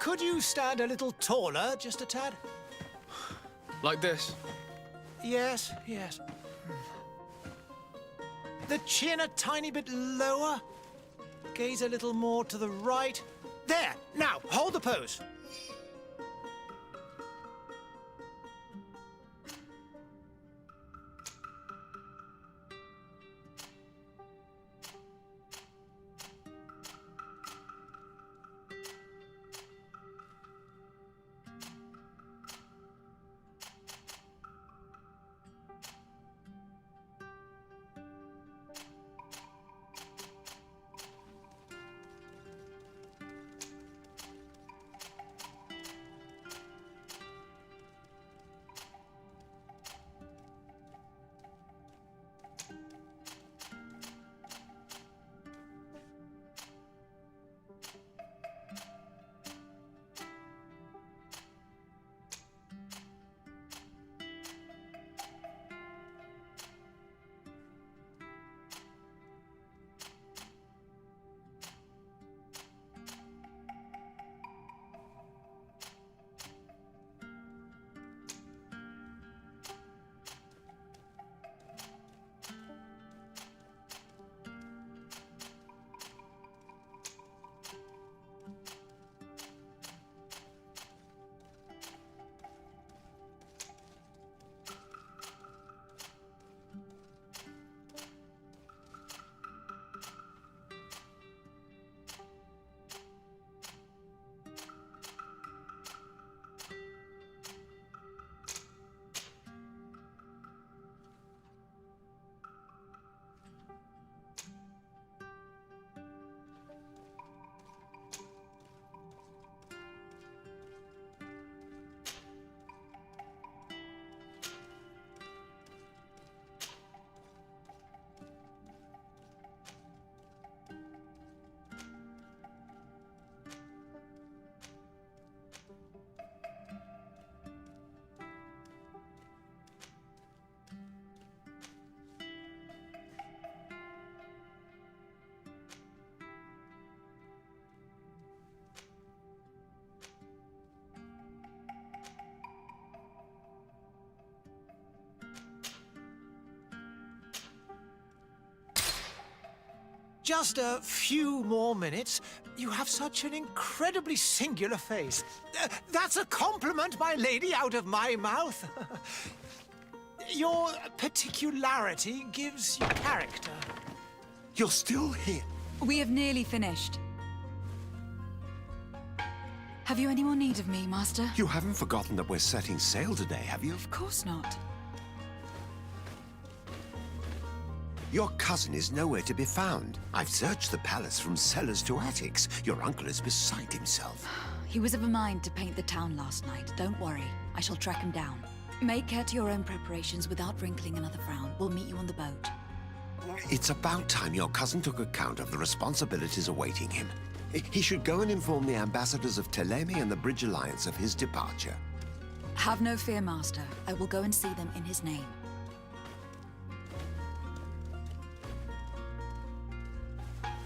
Could you stand a little taller, just a tad? Like this? Yes, yes. The chin a tiny bit lower. Gaze a little more to the right. There! Now, hold the pose. Just a few more minutes. You have such an incredibly singular face. That's a compliment, my lady, out of my mouth. Your particularity gives you character. You're still here. We have nearly finished. Have you any more need of me, Master? You haven't forgotten that we're setting sail today, have you? Of course not. Your cousin is nowhere to be found. I've searched the palace from cellars to attics. Your uncle is beside himself. He was of a mind to paint the town last night. Don't worry. I shall track him down. Make care to your own preparations without wrinkling another frown. We'll meet you on the boat. It's about time your cousin took account of the responsibilities awaiting him. He should go and inform the ambassadors of Telemi and the Bridge Alliance of his departure. Have no fear, Master. I will go and see them in his name.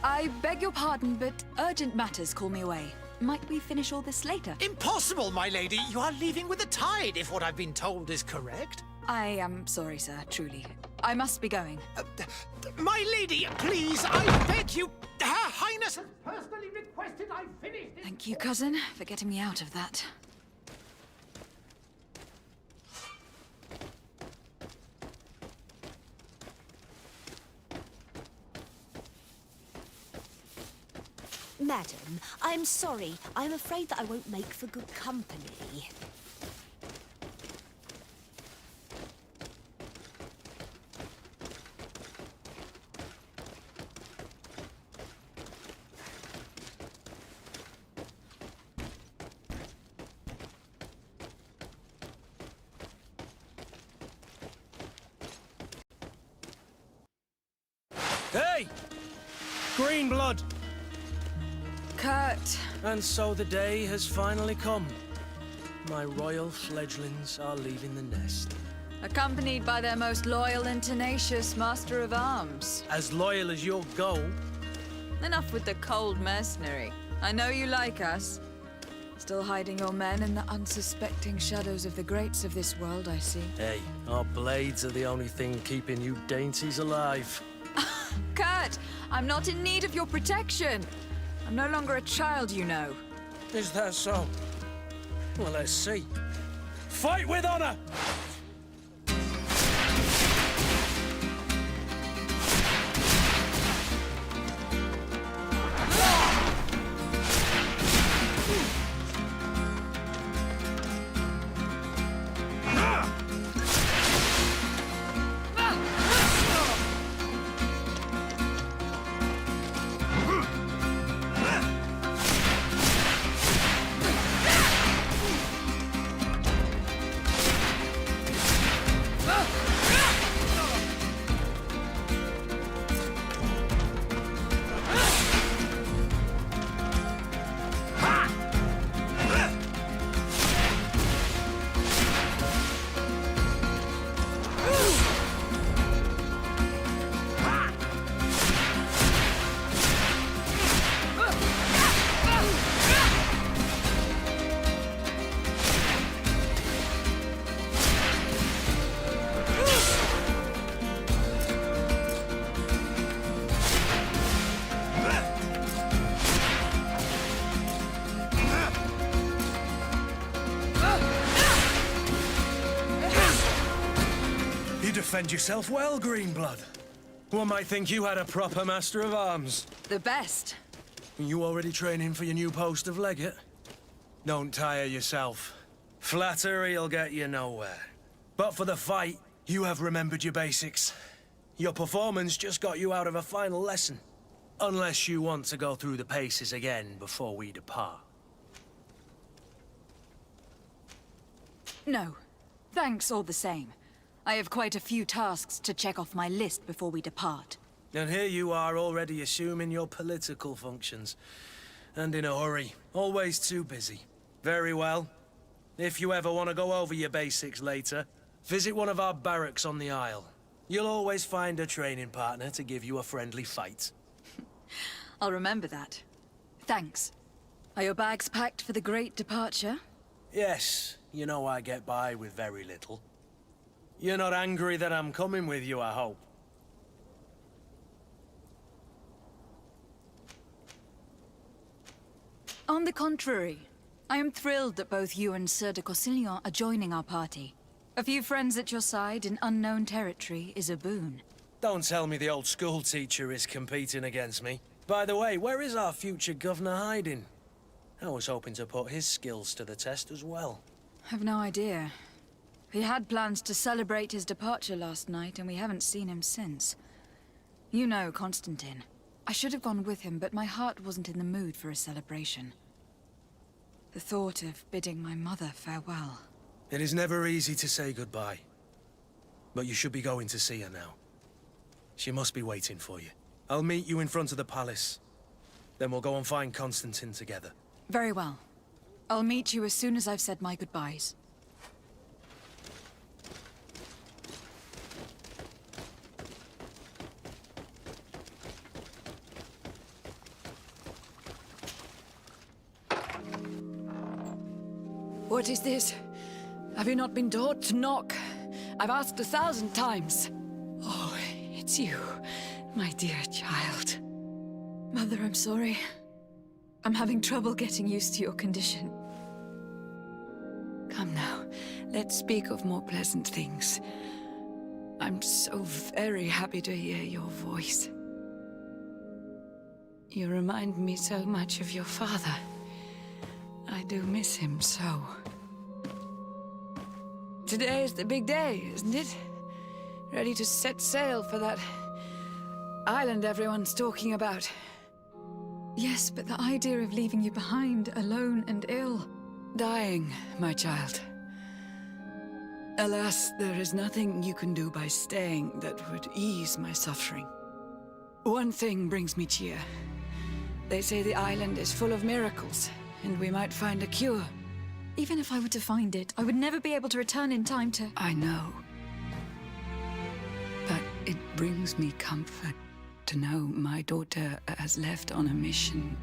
I beg your pardon, but urgent matters call me away. Might we finish all this later? Impossible, my lady. You are leaving with the tide, if what I've been told is correct. I am sorry, sir, truly. I must be going. My lady, please, I beg you. Her Highness has personally requested I finish this. Thank you, cousin, for getting me out of that. Madam, I'm sorry. I'm afraid that I won't make for good company. Hey! Green blood! Kurt. And so the day has finally come. My royal fledglings are leaving the nest. Accompanied by their most loyal and tenacious master of arms. As loyal as you'll go. Enough with the cold mercenary. I know you like us. Still hiding your men in the unsuspecting shadows of the greats of this world, I see. Hey, our blades are the only thing keeping you dainties alive. Kurt, I'm not in need of your protection. I'm no longer a child, you know. Is that so? Well, let's see. Fight with honor! Defend yourself well, Greenblood. One might think you had a proper master of arms. The best. You already training for your new post of legate? Don't tire yourself. Flattery'll get you nowhere. But for the fight, you have remembered your basics. Your performance just got you out of a final lesson. Unless you want to go through the paces again before we depart. No. Thanks all the same. I have quite a few tasks to check off my list before we depart. And here you are already assuming your political functions. And in a hurry. Always too busy. Very well. If you ever want to go over your basics later, visit one of our barracks on the Isle. You'll always find a training partner to give you a friendly fight. I'll remember that. Thanks. Are your bags packed for the great departure? Yes, you know I get by with very little. You're not angry that I'm coming with you, I hope. On the contrary, I am thrilled that both you and Sir de Cossillon are joining our party. A few friends at your side in unknown territory is a boon. Don't tell me the old school teacher is competing against me. By the way, where is our future governor hiding? I was hoping to put his skills to the test as well. I've no idea. He had plans to celebrate his departure last night, and we haven't seen him since. You know Constantine. I should have gone with him, but my heart wasn't in the mood for a celebration. The thought of bidding my mother farewell. It is never easy to say goodbye. But you should be going to see her now. She must be waiting for you. I'll meet you in front of the palace. Then we'll go and find Constantine together. Very well. I'll meet you as soon as I've said my goodbyes. What is this? Have you not been taught to knock? I've asked 1,000 times. Oh, it's you, my dear child. Mother, I'm sorry. I'm having trouble getting used to your condition. Come now, let's speak of more pleasant things. I'm so very happy to hear your voice. You remind me so much of your father. I do miss him so. Today is the big day, isn't it? Ready to set sail for that island everyone's talking about. Yes, but the idea of leaving you behind, alone and ill. Dying, my child. Alas, there is nothing you can do by staying that would ease my suffering. One thing brings me cheer. They say the island is full of miracles, and we might find a cure. Even if I were to find it, I would never be able to return in time to... I know. But it brings me comfort to know my daughter has left on a mission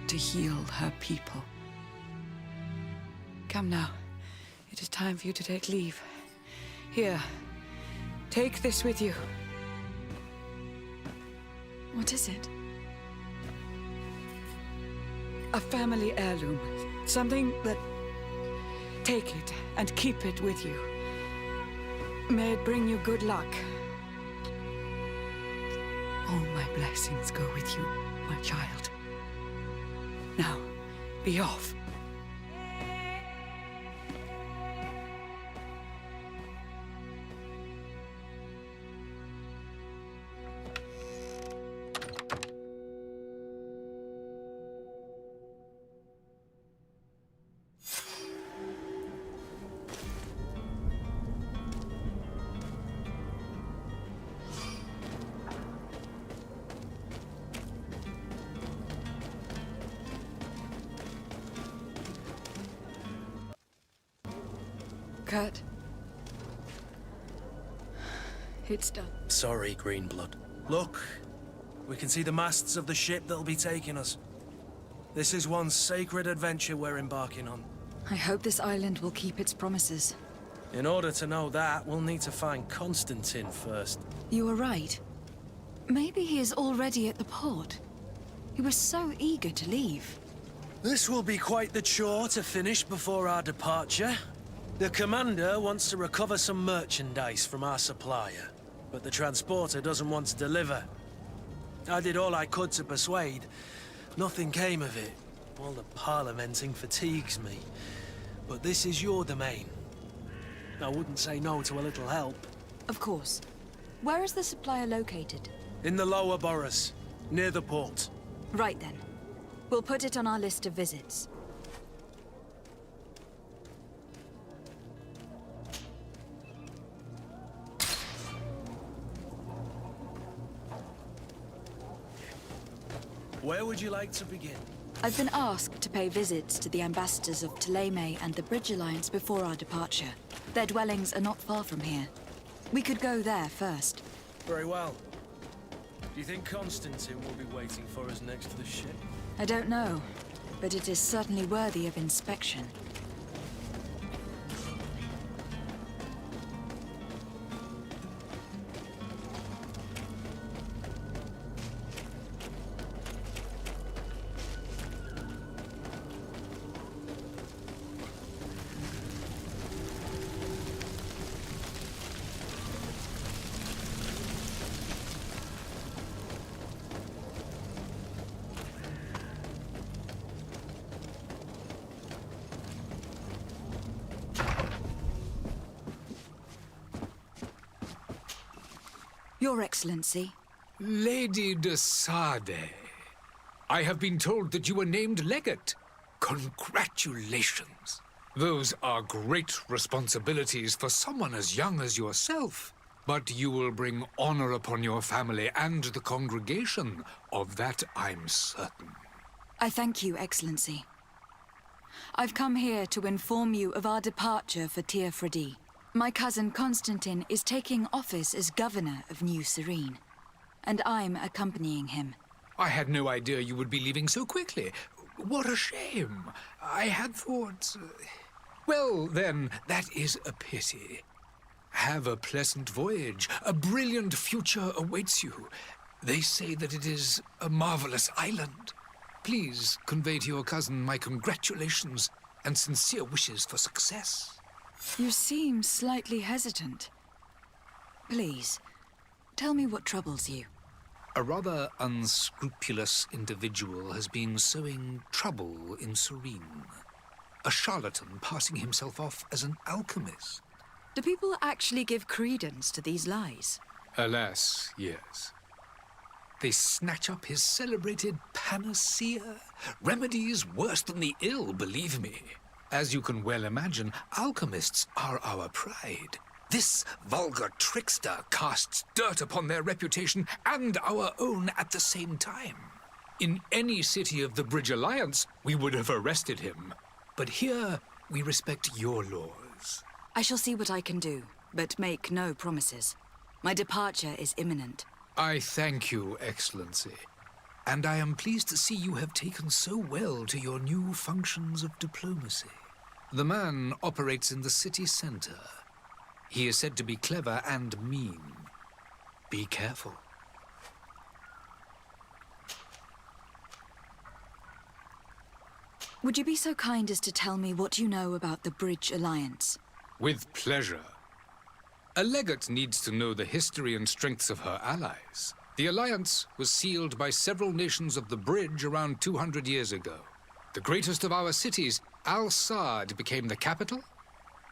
to heal her people. Come now. It is time for you to take leave. Here, take this with you. What is it? A family heirloom. Something that... Take it and keep it with you. May it bring you good luck. All my blessings go with you, my child. Now, be off. Kurt. It's done. Sorry, Greenblood. Look, we can see the masts of the ship that'll be taking us. This is one sacred adventure we're embarking on. I hope this island will keep its promises. In order to know that, we'll need to find Constantine first. You were right. Maybe he is already at the port. He was so eager to leave. This will be quite the chore to finish before our departure. The commander wants to recover some merchandise from our supplier, but the transporter doesn't want to deliver. I did all I could to persuade. Nothing came of it. All the parliamenting fatigues me. But this is your domain. I wouldn't say no to a little help. Of course. Where is the supplier located? In the lower boroughs, near the port. Right then. We'll put it on our list of visits. Where would you like to begin? I've been asked to pay visits to the ambassadors of Ptolemy and the Bridge Alliance before our departure. Their dwellings are not far from here. We could go there first. Very well. Do you think Constantine will be waiting for us next to the ship? I don't know, but it is certainly worthy of inspection. Your Excellency. Lady de Sade, I have been told that you were named legate. Congratulations. Those are great responsibilities for someone as young as yourself. But you will bring honor upon your family and the congregation. Of that I'm certain. I thank you, Excellency. I've come here to inform you of our departure for Tir Fredi. My cousin Constantine is taking office as governor of New Serene, and I'm accompanying him. I had no idea you would be leaving so quickly. What a shame. I had thought... Well, then, that is a pity. Have a pleasant voyage. A brilliant future awaits you. They say that it is a marvelous island. Please convey to your cousin my congratulations and sincere wishes for success. You seem slightly hesitant. Please, tell me what troubles you. A rather unscrupulous individual has been sowing trouble in Serene. A charlatan passing himself off as an alchemist. Do people actually give credence to these lies? Alas, yes. They snatch up his celebrated panacea. Remedies worse than the ill, believe me. As you can well imagine, alchemists are our pride. This vulgar trickster casts dirt upon their reputation and our own at the same time. In any city of the Bridge Alliance, we would have arrested him. But here, we respect your laws. I shall see what I can do, but make no promises. My departure is imminent. I thank you, Excellency. And I am pleased to see you have taken so well to your new functions of diplomacy. The man operates in the city center. He is said to be clever and mean. Be careful. Would you be so kind as to tell me what you know about the Bridge Alliance? With pleasure. A legate needs to know the history and strengths of her allies. The alliance was sealed by several nations of the Bridge around 200 years ago. The greatest of our cities, Al-Saad, became the capital,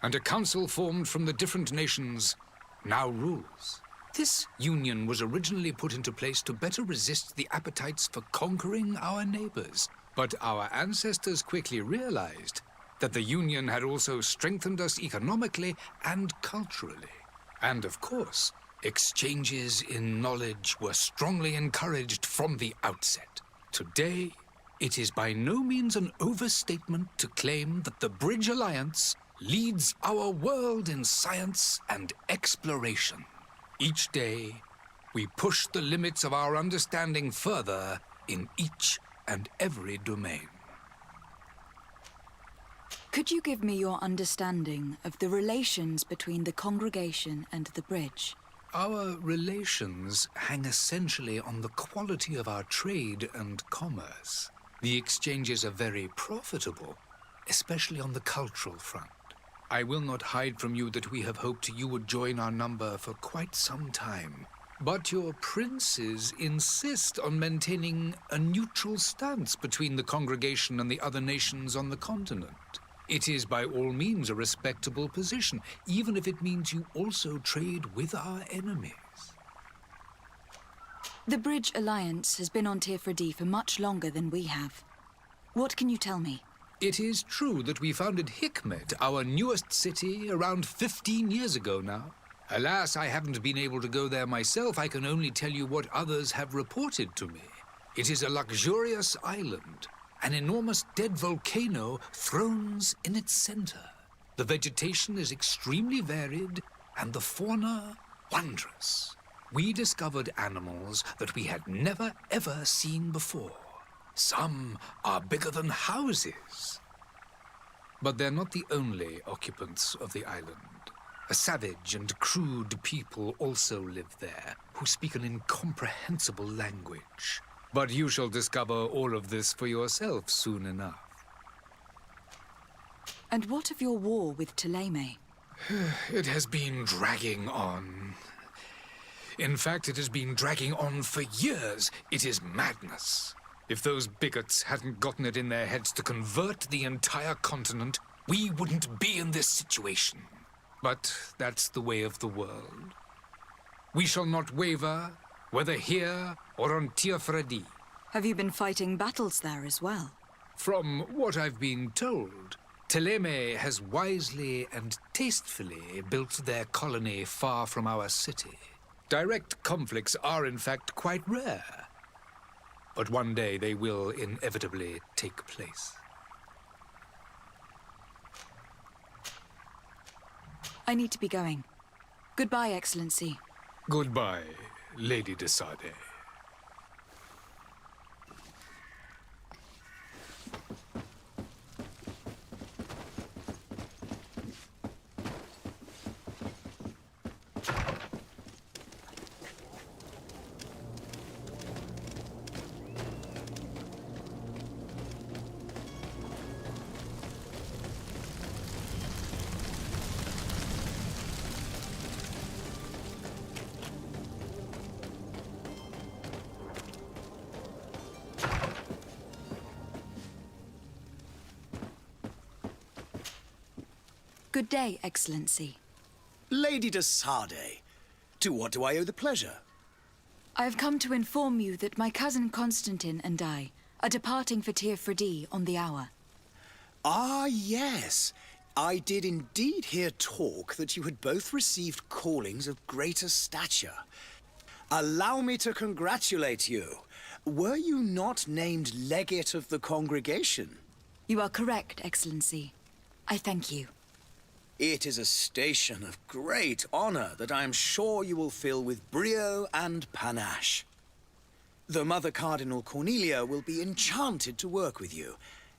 and a council formed from the different nations now rules. This union was originally put into place to better resist the appetites for conquering our neighbors. But our ancestors quickly realized that the union had also strengthened us economically and culturally. And of course, exchanges in knowledge were strongly encouraged from the outset. Today, it is by no means an overstatement to claim that the Bridge Alliance leads our world in science and exploration. Each day, we push the limits of our understanding further in each and every domain. Could you give me your understanding of the relations between the congregation and the Bridge? Our relations hang essentially on the quality of our trade and commerce. The exchanges are very profitable, especially on the cultural front. I will not hide from you that we have hoped you would join our number for quite some time. But your princes insist on maintaining a neutral stance between the congregation and the other nations on the continent. It is by all means a respectable position, even if it means you also trade with our enemies. The Bridge Alliance has been on Tirfredi for much longer than we have. What can you tell me? It is true that we founded Hikmet, our newest city, around 15 years ago now. Alas, I haven't been able to go there myself. I can only tell you what others have reported to me. It is a luxurious island. An enormous dead volcano thrones in its center. The vegetation is extremely varied, and the fauna wondrous. We discovered animals that we had never, ever seen before. Some are bigger than houses. But they're not the only occupants of the island. A savage and crude people also live there, who speak an incomprehensible language. But you shall discover all of this for yourself soon enough. And what of your war with Thélème? It has been dragging on. In fact, it has been dragging on for years. It is madness. If those bigots hadn't gotten it in their heads to convert the entire continent, we wouldn't be in this situation. But that's the way of the world. We shall not waver, whether here or on Tirfredi. Have you been fighting battles there as well? From what I've been told, Thélème has wisely and tastefully built their colony far from our city. Direct conflicts are in fact quite rare. But one day they will inevitably take place. I need to be going. Goodbye, Excellency. Goodbye, Lady de Sade. Good day, Excellency. Lady de Sade, to what do I owe the pleasure? I have come to inform you that my cousin Constantine and I are departing for Tirfredi on the hour. Ah, yes. I did indeed hear talk that you had both received callings of greater stature. Allow me to congratulate you. Were you not named legate of the congregation? You are correct, Excellency. I thank you. It is a station of great honor that I am sure you will fill with brio and panache. The Mother Cardinal Cornelia will be enchanted to work with you,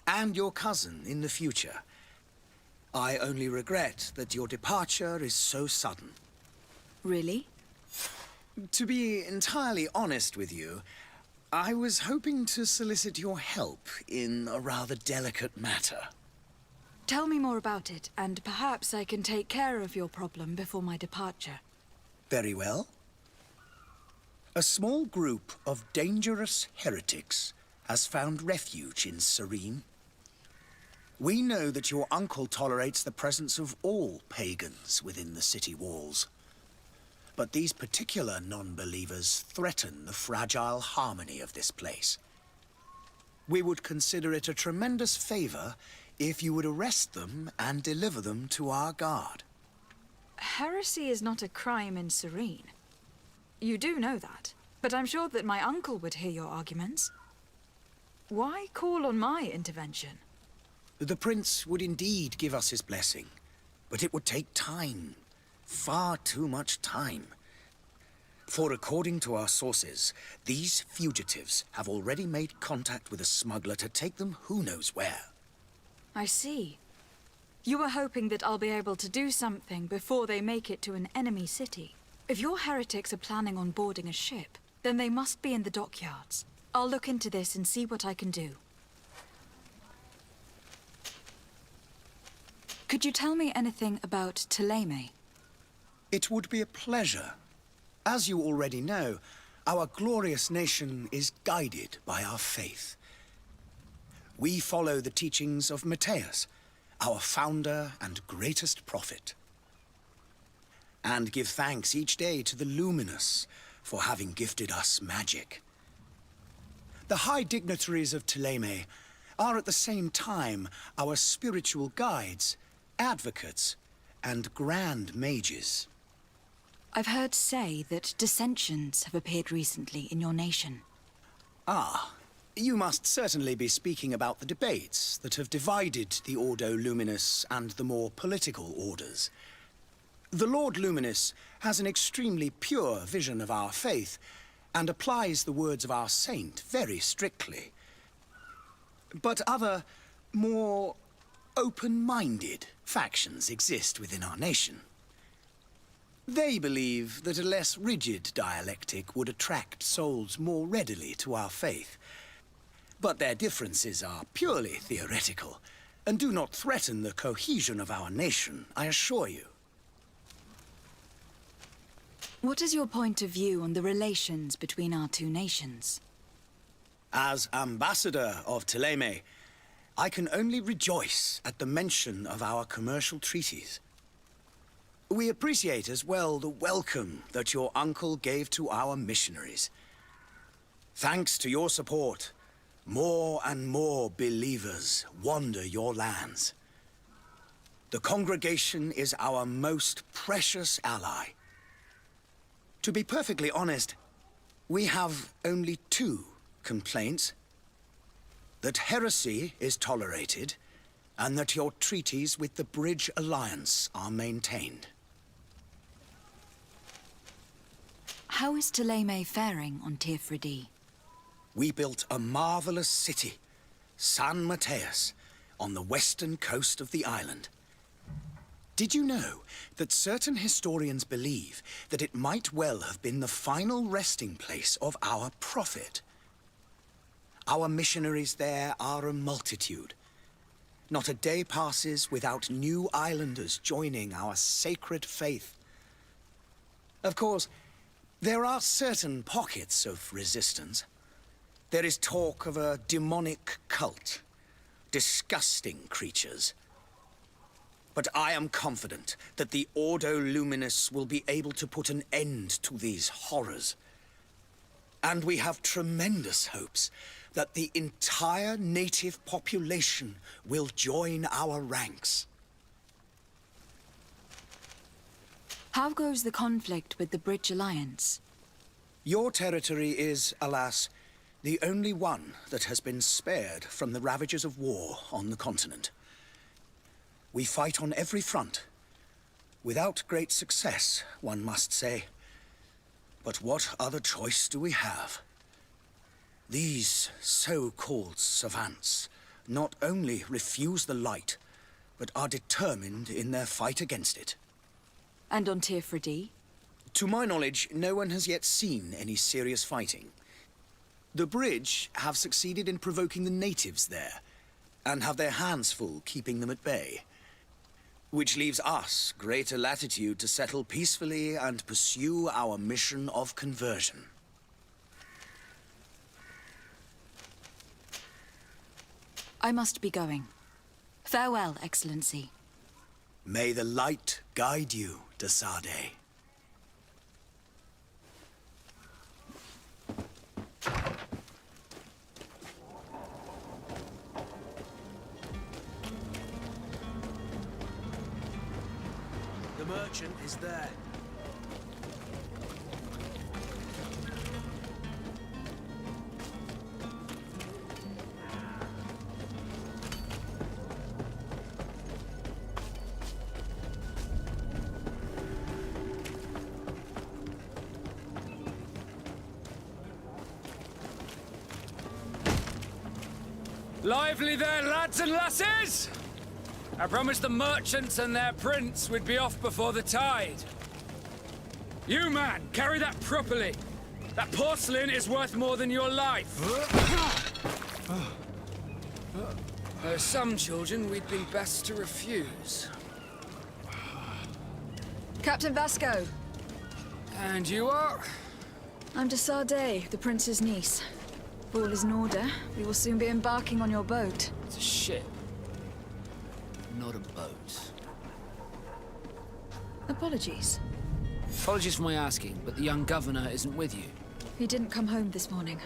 and your cousin in the future. I only regret that your departure is so sudden. Really? To be entirely honest with you, I was hoping to solicit your help in a rather delicate matter. Tell me more about it, and perhaps I can take care of your problem before my departure. Very well. A small group of dangerous heretics has found refuge in Serene. We know that your uncle tolerates the presence of all pagans within the city walls. But these particular non-believers threaten the fragile harmony of this place. We would consider it a tremendous favor if you would arrest them and deliver them to our guard. Heresy is not a crime in Serene. You do know that, but I'm sure that my uncle would hear your arguments. Why call on my intervention? The prince would indeed give us his blessing, but it would take time. Far too much time. For according to our sources, these fugitives have already made contact with a smuggler to take them who knows where. I see. You were hoping that I'll be able to do something before they make it to an enemy city. If your heretics are planning on boarding a ship, then they must be in the dockyards. I'll look into this and see what I can do. Could you tell me anything about Thélème? It would be a pleasure. As you already know, our glorious nation is guided by our faith. We follow the teachings of Matthias, our founder and greatest prophet, and give thanks each day to the Luminous for having gifted us magic. The high dignitaries of Thélème are at the same time our spiritual guides, advocates, and grand mages. I've heard say that dissensions have appeared recently in your nation. Ah, you must certainly be speaking about the debates that have divided the Ordo Luminous and the more political orders. The Lord Luminous has an extremely pure vision of our faith and applies the words of our saint very strictly. But other, more open-minded factions exist within our nation. They believe that a less rigid dialectic would attract souls more readily to our faith. But their differences are purely theoretical and do not threaten the cohesion of our nation, I assure you. What is your point of view on the relations between our two nations? As ambassador of Thélème, I can only rejoice at the mention of our commercial treaties. We appreciate as well the welcome that your uncle gave to our missionaries. Thanks to your support, more and more believers wander your lands. The congregation is our most precious ally. To be perfectly honest, we have only two complaints: that heresy is tolerated, and that your treaties with the Bridge Alliance are maintained. How is Thélème faring on Tirfredi? We built a marvelous city, San Matthias, on the western coast of the island. Did you know that certain historians believe that it might well have been the final resting place of our prophet? Our missionaries there are a multitude. Not a day passes without new islanders joining our sacred faith. Of course, there are certain pockets of resistance. There is talk of a demonic cult, disgusting creatures. But I am confident that the Ordo Luminous will be able to put an end to these horrors. And we have tremendous hopes that the entire native population will join our ranks. How goes the conflict with the Bridge Alliance? Your territory is, alas, the only one that has been spared from the ravages of war on the continent. We fight on every front, without great success, one must say. But what other choice do we have? These so-called savants not only refuse the light, but are determined in their fight against it. And on Tirfredi? To my knowledge, no one has yet seen any serious fighting. The bridge have succeeded in provoking the natives there, and have their hands full keeping them at bay. Which leaves us greater latitude to settle peacefully and pursue our mission of conversion. I must be going. Farewell, Excellency. May the light guide you, de Sade. The merchant is there. Lively there, lads and lasses! I promised the merchants and their prince we'd be off before the tide. You, man, carry that properly. That porcelain is worth more than your life. There are some children we'd be best to refuse. Captain Vasco. And you are? I'm de Sade, the prince's niece. If all is in order, we will soon be embarking on your boat. It's a ship. Not a boat. Apologies. Apologies for my asking, but the young governor isn't with you. He didn't come home this morning.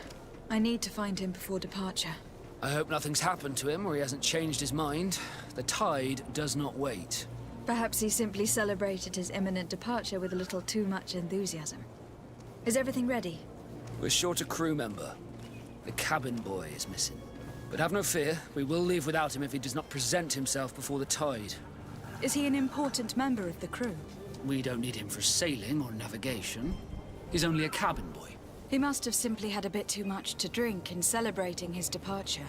I need to find him before departure. I hope nothing's happened to him or he hasn't changed his mind. The tide does not wait. Perhaps he simply celebrated his imminent departure with a little too much enthusiasm. Is everything ready? We're short a crew member. The cabin boy is missing. But have no fear, we will leave without him if he does not present himself before the tide. Is he an important member of the crew? We don't need him for sailing or navigation. He's only a cabin boy. He must have simply had a bit too much to drink in celebrating his departure.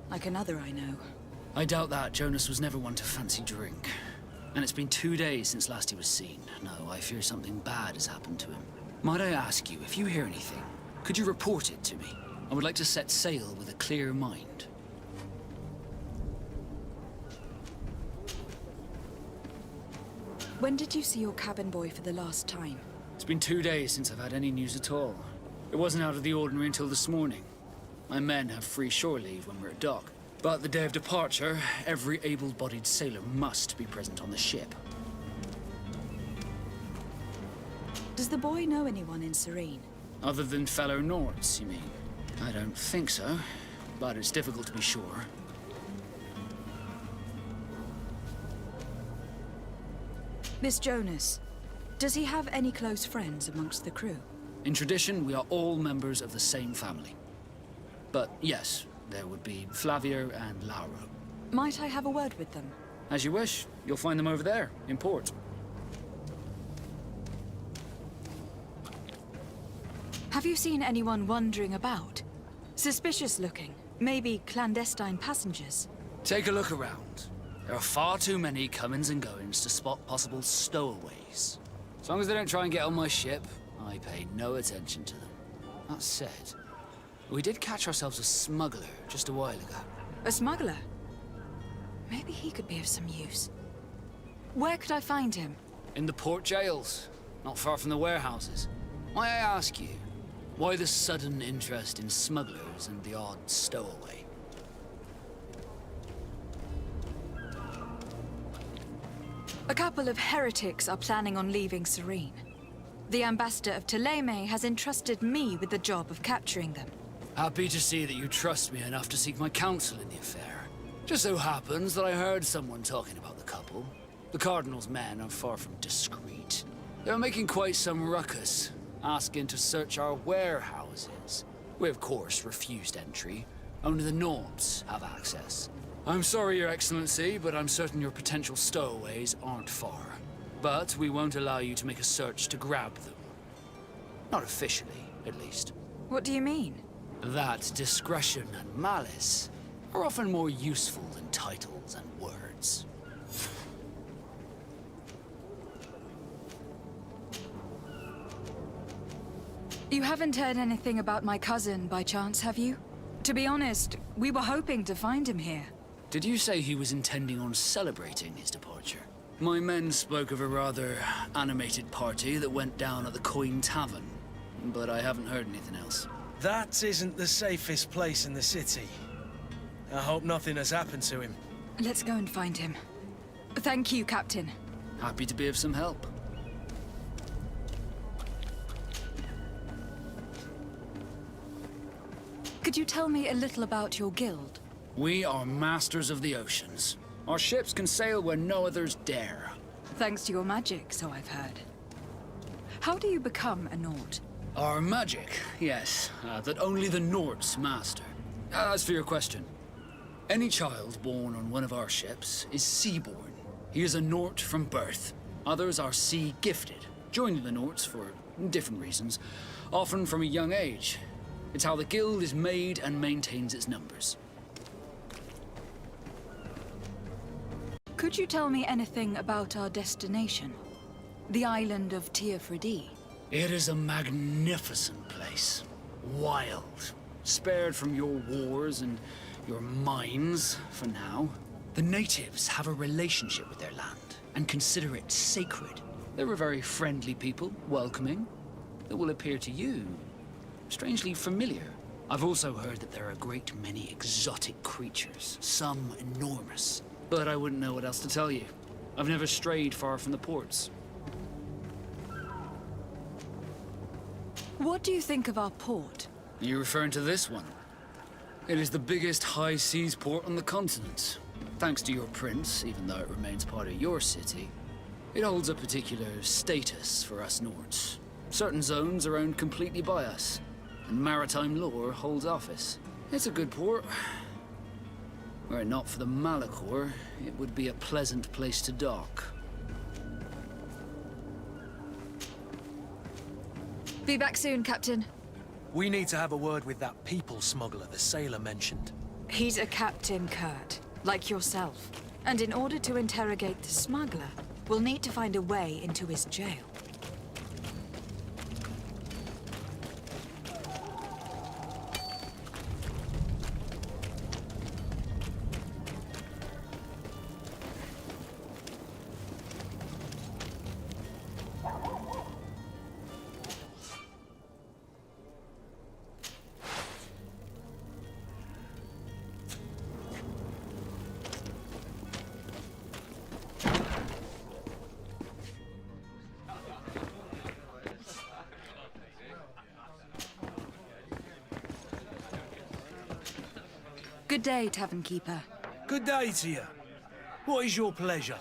Like another I know. I doubt that. Jonas was never one to fancy drink. And it's been 2 days since last he was seen. No, I fear something bad has happened to him. Might I ask you, if you hear anything, could you report it to me? I would like to set sail with a clear mind. When did you see your cabin boy for the last time? It's been 2 days since I've had any news at all. It wasn't out of the ordinary until this morning. My men have free shore leave when we're at dock. But the day of departure, every able-bodied sailor must be present on the ship. Does the boy know anyone in Serene? Other than fellow Nords, you mean? I don't think so, but it's difficult to be sure. Miss Jonas, does he have any close friends amongst the crew? In tradition, we are all members of the same family. But yes, there would be Flavia and Laura. Might I have a word with them? As you wish. You'll find them over there, in port. Have you seen anyone wandering about? Suspicious looking. Maybe clandestine passengers. Take a look around. There are far too many comings and goings to spot possible stowaways. As long as they don't try and get on my ship, I pay no attention to them. That said, we did catch ourselves a smuggler just a while ago. A smuggler? Maybe he could be of some use. Where could I find him? In the port jails, not far from the warehouses. May I ask you, why the sudden interest in smugglers and the odd stowaway? A couple of heretics are planning on leaving Serene. The ambassador of Thélème has entrusted me with the job of capturing them. Happy to see that you trust me enough to seek my counsel in the affair. Just so happens that I heard someone talking about the couple. The Cardinal's men are far from discreet. They're making quite some ruckus, asking to search our warehouses. We, of course, refused entry. Only the Nords have access. I'm sorry, Your Excellency, but I'm certain your potential stowaways aren't far. But we won't allow you to make a search to grab them. Not officially, at least. What do you mean? That discretion and malice are often more useful than titles and words. ports. You haven't heard anything about my cousin by chance, have you? To be honest, we were hoping to find him here. Did you say he was intending on celebrating his departure? My men spoke of a rather animated party that went down at the Coin Tavern, but I haven't heard anything else. That isn't the safest place in the city. I hope nothing has happened to him. Let's go and find him. Thank you, Captain. Happy to be of some help. Could you tell me a little about your guild? We are masters of the oceans. Our ships can sail where no others dare. Thanks to your magic, so I've heard. How do you become a Nord? Our magic, yes, that only the Nords master. As for your question, any child born on one of our ships is seaborn. He is a Nord from birth. Others are sea-gifted, joining the Nords for different reasons, often from a young age. It's how the guild is made and maintains its numbers. Could you tell me anything about our destination? The island of Teofridi? It is a magnificent place. Wild. Spared from your wars and your mines, for now. The natives have a relationship with their land and consider it sacred. They're a very friendly people, welcoming. That will appear to you strangely familiar. I've also heard that there are a great many exotic creatures, some enormous. But I wouldn't know what else to tell you. I've never strayed far from the ports. What do you think of our port? Are you referring to this one? It is the biggest high seas port on the continent. Thanks to your prince, even though it remains part of your city, it holds a particular status for us Nords. Certain zones are owned completely by us, and maritime law holds office. It's a good port. Were it not for the Malachor, it would be a pleasant place to dock. Be back soon, Captain. We need to have a word with that people smuggler the sailor mentioned. He's a Captain Kurt, like yourself. And in order to interrogate the smuggler, we'll need to find a way into his jail. Good day, Tavern Keeper. Good day to you. What is your pleasure?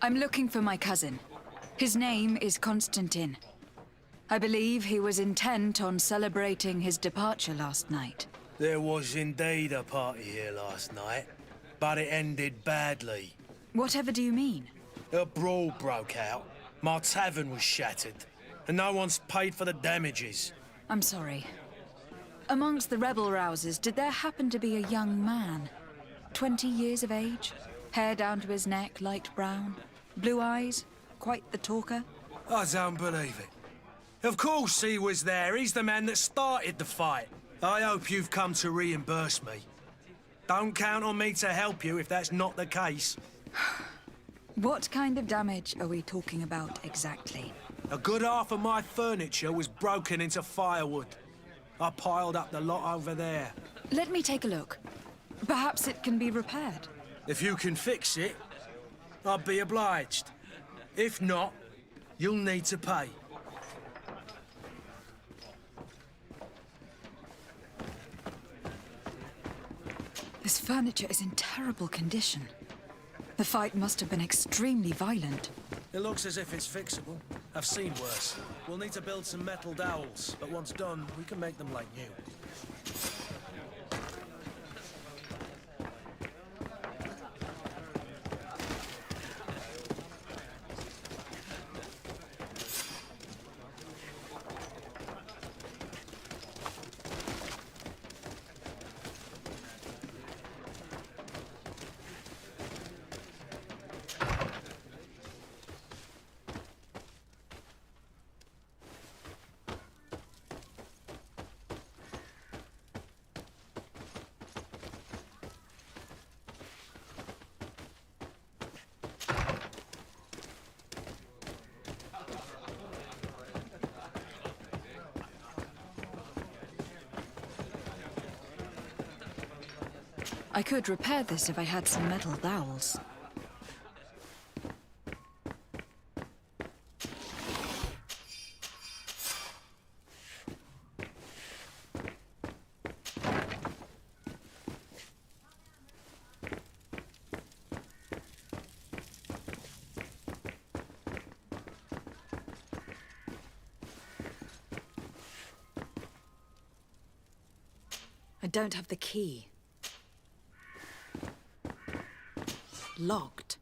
I'm looking for my cousin. His name is Constantine. I believe he was intent on celebrating his departure last night. There was indeed a party here last night, but it ended badly. Whatever do you mean? A brawl broke out. My tavern was shattered, and no one's paid for the damages. I'm sorry. Amongst the rebel rousers, did there happen to be a young man? 20 years of age? Hair down to his neck, light brown? Blue eyes? Quite the talker? I don't believe it. Of course he was there. He's the man that started the fight. I hope you've come to reimburse me. Don't count on me to help you if that's not the case. What kind of damage are we talking about exactly? A good half of my furniture was broken into firewood. I piled up the lot over there. Let me take a look. Perhaps it can be repaired. If you can fix it, I'd be obliged. If not, you'll need to pay. This furniture is in terrible condition. The fight must have been extremely violent. It looks as if it's fixable. I've seen worse. We'll need to build some metal dowels, but once done, we can make them like new. I could repair this if I had some metal dowels. I don't have the key. Locked.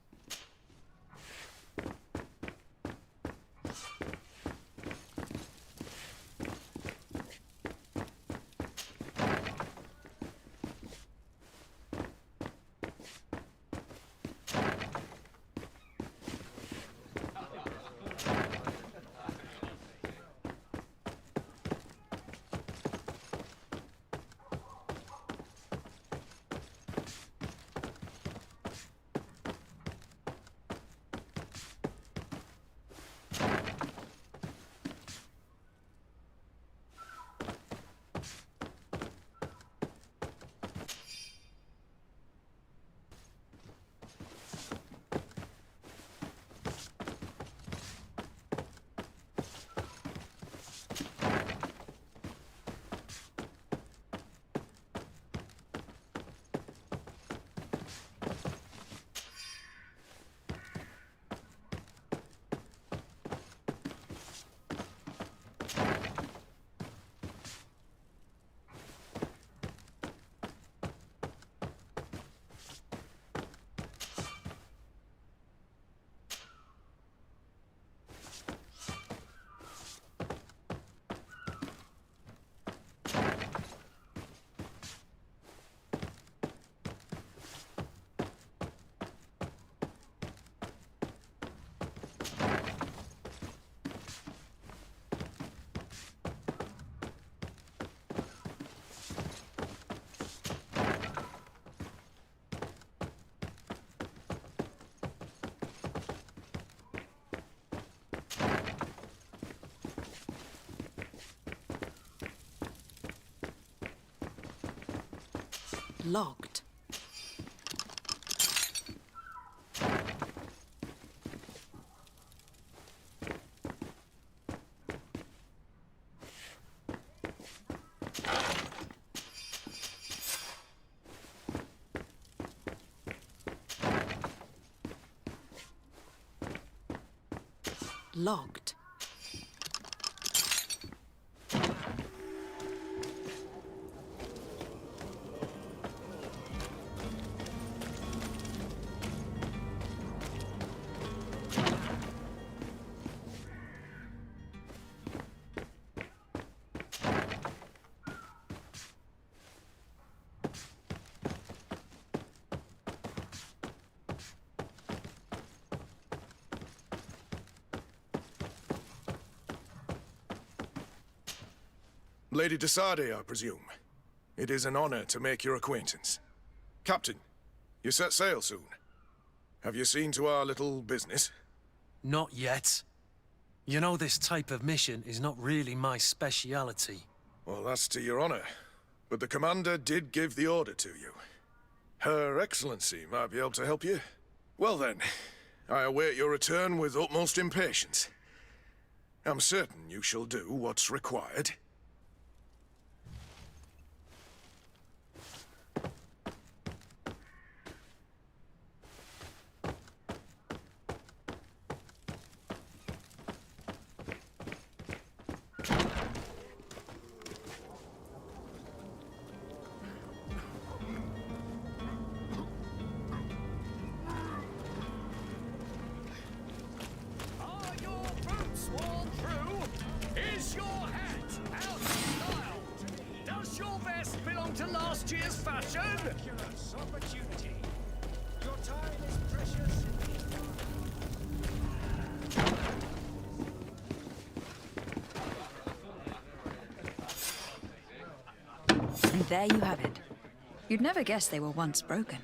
Locked. Locked. Lady de Sardet, I presume. It is an honor to make your acquaintance. Captain, you set sail soon. Have you seen to our little business? Not yet. You know, this type of mission is not really my speciality. Well, that's to your honor. But the commander did give the order to you. Her Excellency might be able to help you. Well then, I await your return with utmost impatience. I'm certain you shall do what's required. And there you have it. You'd never guess they were once broken.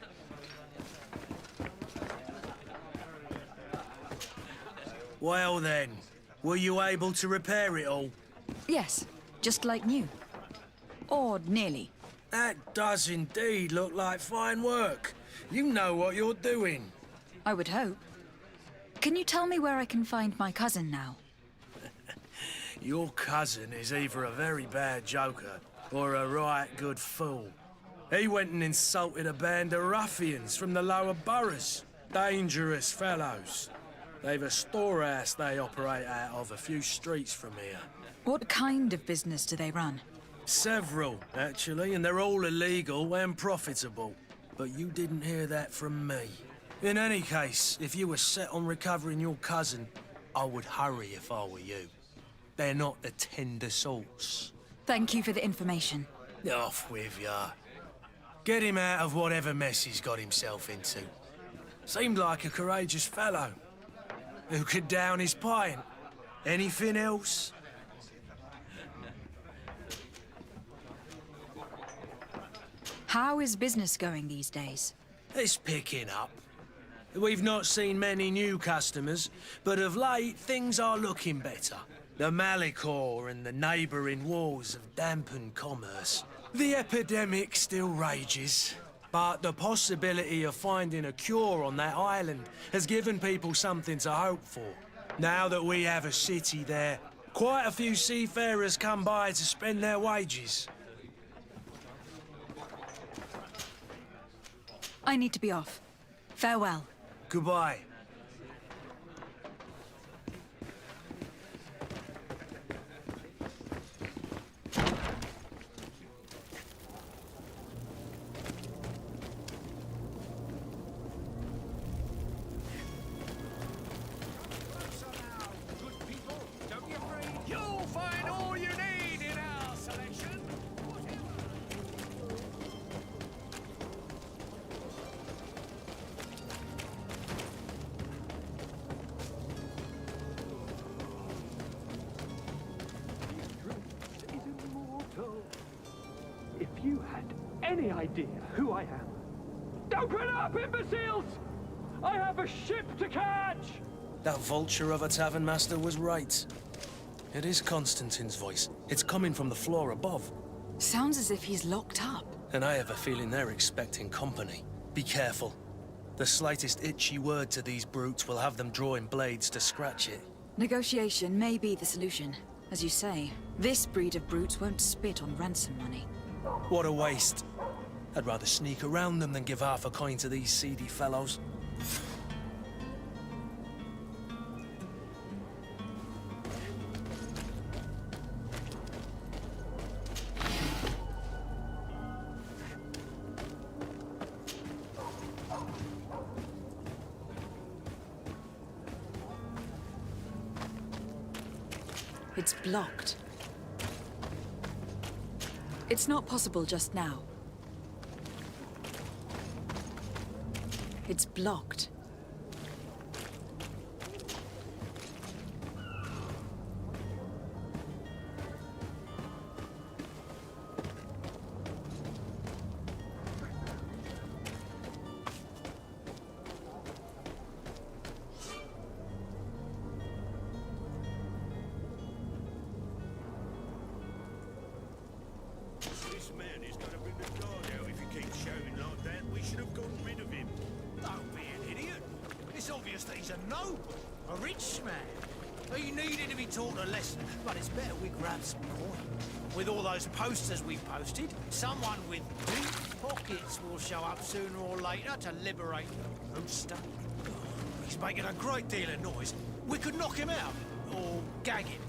Well then, were you able to repair it all? Yes, just like new. Or nearly. That does indeed look like fine work. You know what you're doing. I would hope. Can you tell me where I can find my cousin now? Your cousin is either a very bad joker or a right good fool. He went and insulted a band of ruffians from the lower boroughs. Dangerous fellows. They've a storehouse they operate out of a few streets from here. What kind of business do they run? Several, actually, and they're all illegal and profitable. But you didn't hear that from me. In any case, if you were set on recovering your cousin, I would hurry if I were you. They're not the tender sorts. Thank you for the information. Off with ya. Get him out of whatever mess he's got himself into. Seemed like a courageous fellow. Who could down his pint? Anything else? How is business going these days? It's picking up. We've not seen many new customers, but of late things are looking better. The Malicor and the neighbouring wars have dampened commerce. The epidemic still rages, but the possibility of finding a cure on that island has given people something to hope for. Now that we have a city there, quite a few seafarers come by to spend their wages. I need to be off. Farewell. Goodbye. You'll find all you need in our selection. If you had any idea who I am... Open up, imbeciles! I have a ship to catch! That vulture of a tavern master was right. It is Constantine's voice. It's coming from the floor above. Sounds as if he's locked up. And I have a feeling they're expecting company. Be careful. The slightest itchy word to these brutes will have them drawing blades to scratch it. Negotiation may be the solution. As you say, this breed of brutes won't spit on ransom money. What a waste. I'd rather sneak around them than give half a coin to these seedy fellows. It's blocked. It's not possible just now. It's blocked. This man is gonna bring the guard out if he keeps shouting like that. We should have gotten rid of him. Don't be an idiot. It's obvious that he's a noble, a rich man. He needed to be taught a lesson, but it's better we grab some coin. With all those posters we posted, someone with deep pockets will show up sooner or later to liberate the rooster. He's making a great deal of noise. We could knock him out, or gag him.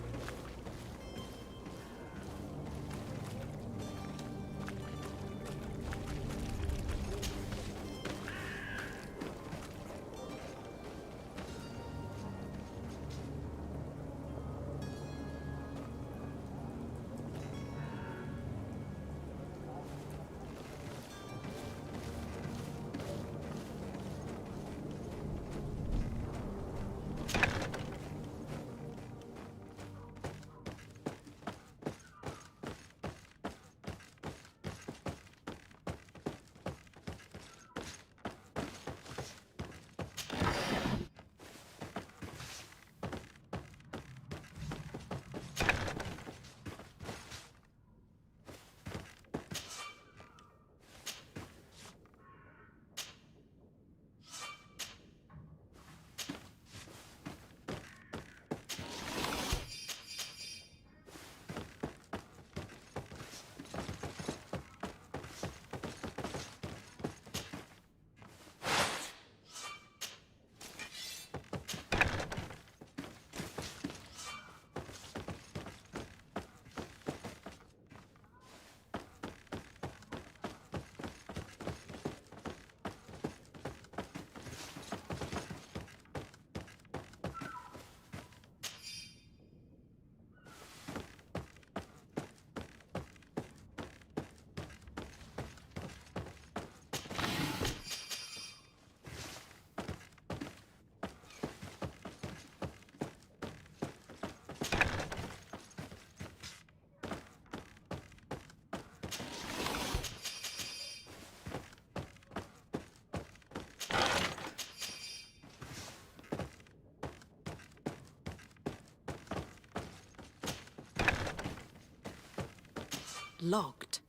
locked.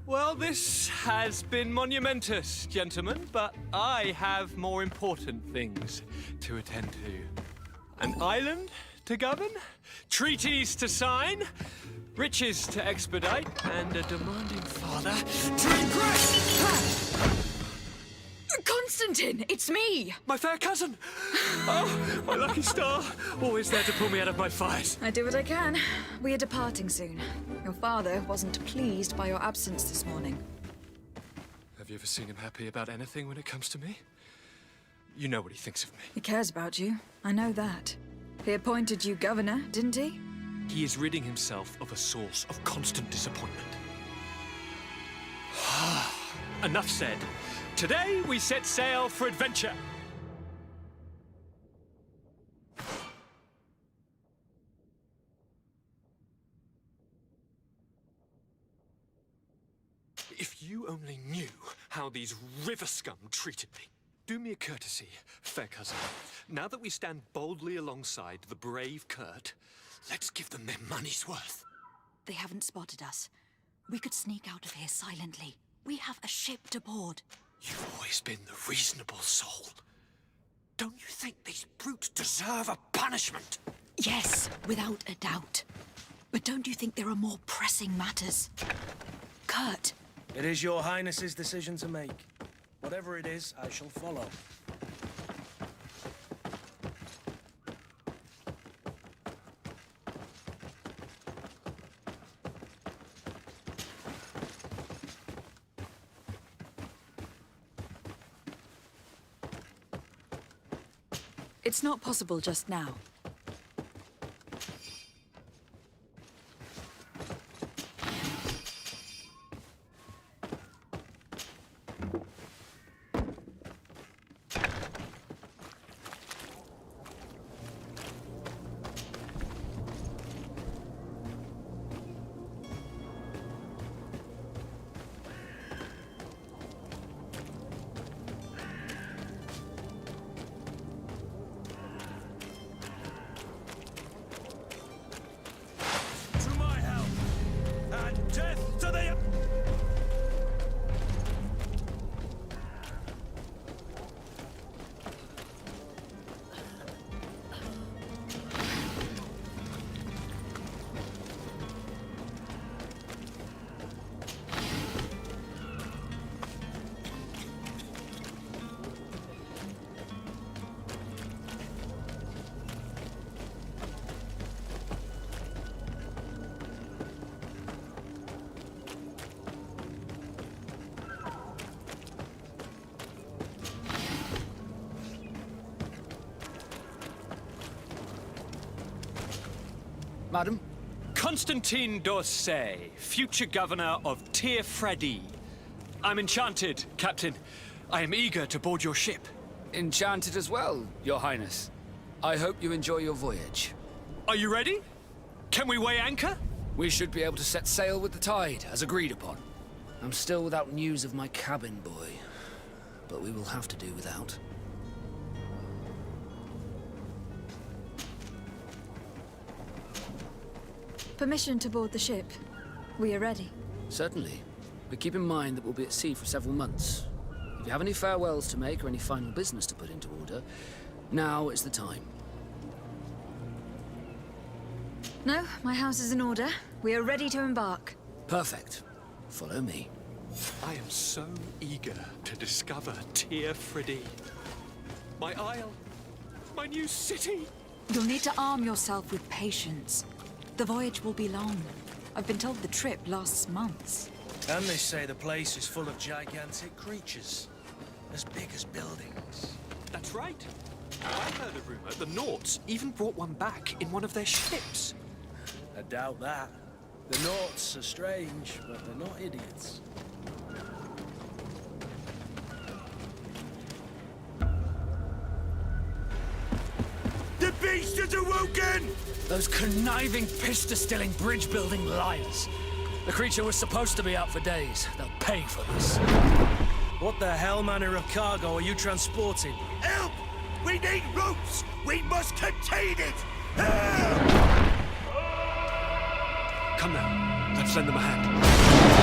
Well, this has been monumentous, gentlemen, but I have more important things to attend to. An island to govern, treaties to sign, riches to expedite, and a demanding father to impress! Constantine, it's me! My fair cousin! Oh, my lucky star, always there to pull me out of my fires. I do what I can. We are departing soon. Your father wasn't pleased by your absence this morning. Have you ever seen him happy about anything when it comes to me? You know what he thinks of me. He cares about you. I know that. He appointed you governor, didn't he? He is ridding himself of a source of constant disappointment. Enough said. Today we set sail for adventure. If you only knew how these river scum treated me. Do me a courtesy, fair cousin. Now that we stand boldly alongside the brave Kurt, let's give them their money's worth. They haven't spotted us. We could sneak out of here silently. We have a ship to board. You've always been the reasonable soul. Don't you think these brutes deserve a punishment? Yes, without a doubt. But don't you think there are more pressing matters? Kurt. It is your Highness's decision to make. Whatever it is, I shall follow. It's not possible just now. Madam? Constantine d'Orsay, future governor of Tir-Fredi. I'm enchanted, Captain. I am eager to board your ship. Enchanted as well, Your Highness. I hope you enjoy your voyage. Are you ready? Can we weigh anchor? We should be able to set sail with the tide, as agreed upon. I'm still without news of my cabin boy, but we will have to do without. Permission to board the ship. We are ready. Certainly. But keep in mind that we'll be at sea for several months. If you have any farewells to make or any final business to put into order, now is the time. No, my house is in order. We are ready to embark. Perfect. Follow me. I am so eager to discover Tir-Fredi. My isle, my new city. You'll need to arm yourself with patience. The voyage will be long. I've been told the trip lasts months. And they say the place is full of gigantic creatures. As big as buildings. That's right. I heard a rumor the Nauts even brought one back in one of their ships. I doubt that. The Nauts are strange, but they're not idiots. The beast has awoken! Those conniving, piss-distilling, bridge-building liars. The creature was supposed to be out for days. They'll pay for this. What the hell manner of cargo are you transporting? Help! We need ropes! We must contain it! Come now, let's lend them a hand.